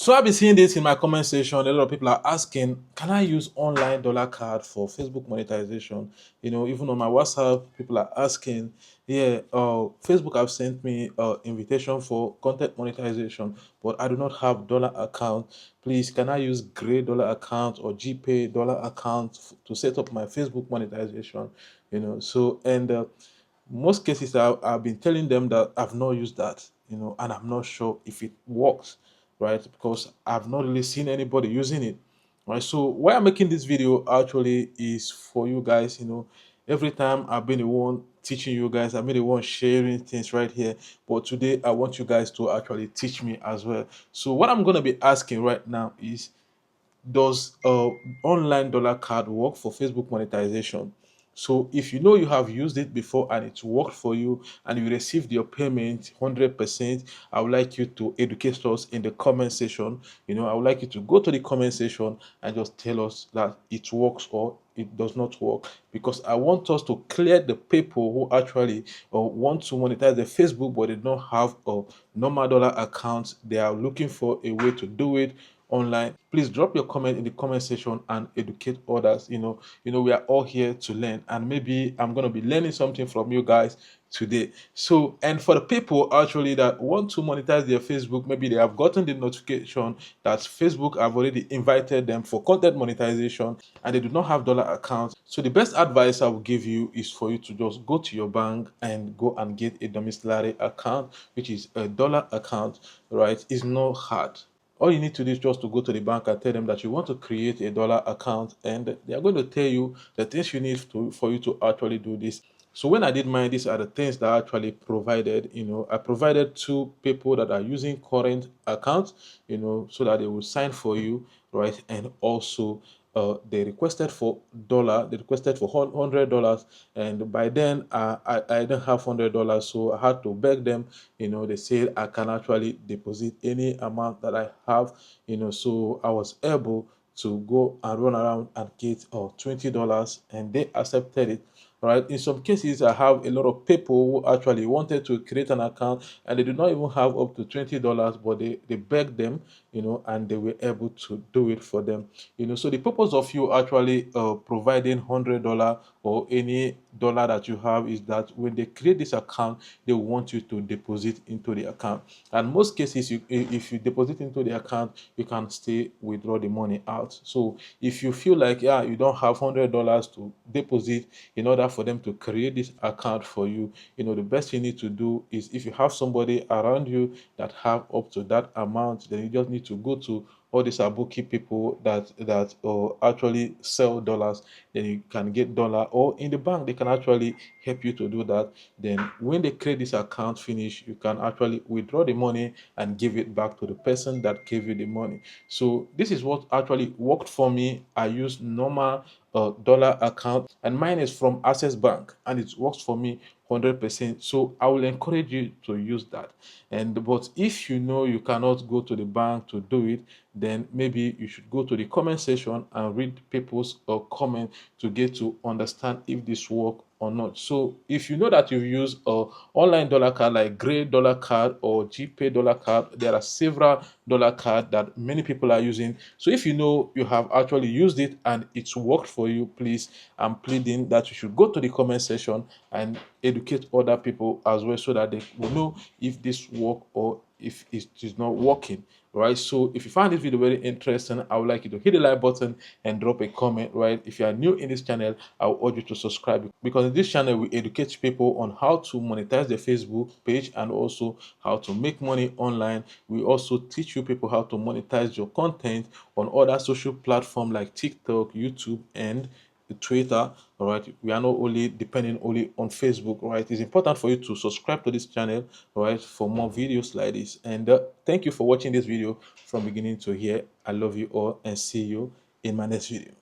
So I've been seeing this in my comment section. A lot of people are asking, can I use online dollar card for Facebook monetization? Even on my WhatsApp, people are asking, yeah, Facebook have sent me invitation for content monetization, but I do not have dollar account. Please, can I use Gray dollar account or GPay dollar account to set up my Facebook monetization? And most cases I've been telling them that I've not used that, and I'm not sure if it works, right? Because I've not really seen anybody using it, right? So why I'm making this video actually is for you guys. Every time I've been the one teaching you guys, I've been the one sharing things right here, but today I want you guys to actually teach me as well. So what I'm going to be asking right now is, does online dollar card work for Facebook monetization? So if you know you have used it before and it worked for you and you received your payment 100%, I would like you to educate us in the comment section. I would like you to go to the comment section and just tell us that it works or it does not work, because I want us to clear the people who actually want to monetize the Facebook but they don't have a normal dollar account. They are looking for a way to do it online. Please drop your comment in the comment section and educate others. We are all here to learn, and maybe I'm going to be learning something from you guys today. So, and for the people actually that want to monetize their Facebook, maybe they have gotten the notification that Facebook have already invited them for content monetization and they do not have dollar accounts. So the best advice I will give you is for you to just go to your bank and go and get a domiciliary account, which is a dollar account, right? It's not hard. All you need to do is just to go to the bank and tell them that you want to create a dollar account, and they are going to tell you the things you need for you to actually do this. So when I did mine, these are the things that I actually provided. I provided two people that are using current accounts, so that they will sign for you, right? And also they requested for dollar, they requested for $100, and by then I don't have $100, so I had to beg them. They said I can actually deposit any amount that I have, so I was able to go and run around and get $20, and they accepted it. Right. In some cases, I have a lot of people who actually wanted to create an account and they do not even have up to $20, but they begged them, and they were able to do it for them. So the purpose of you actually providing $100 or any dollar that you have is that when they create this account, they want you to deposit into the account. And most cases, if you deposit into the account, you can still withdraw the money out. So if you feel like, yeah, you don't have $100 to deposit in order for them to create this account for you, the best you need to do is, if you have somebody around you that have up to that amount, then you just need to go to all these Abuki people that actually sell dollars. Then you can get dollar, or in the bank they can actually help you to do that. Then when they create this account finish, you can actually withdraw the money and give it back to the person that gave you the money. So this is what actually worked for me. I use normal dollar account, and mine is from Access Bank, and it works for me 100%. So I will encourage you to use that. But if you know you cannot go to the bank to do it, then maybe you should go to the comment section and read people's comment to get to understand if this work or not. So if you know that you've used a online dollar card like Gray dollar card or GPay dollar card, there are several dollar card that many people are using. So if you know you have actually used it and it's worked for you, please, I'm pleading that you should go to the comment section and educate other people as well, so that they will know if this work or if it is not working. Right. So if you find this video very interesting, I would like you to hit the like button and drop a comment. Right. If you are new in this channel, I will urge you to subscribe, because in this channel we educate people on how to monetize their Facebook page and also how to make money online. We also teach you people how to monetize your content on other social platforms like TikTok, YouTube, and Twitter. All right, we are not only depending only on Facebook. Right, it's important for you to subscribe to this channel, right, for more videos like this. And thank you for watching this video from beginning to here. I love you all and see you in my next video.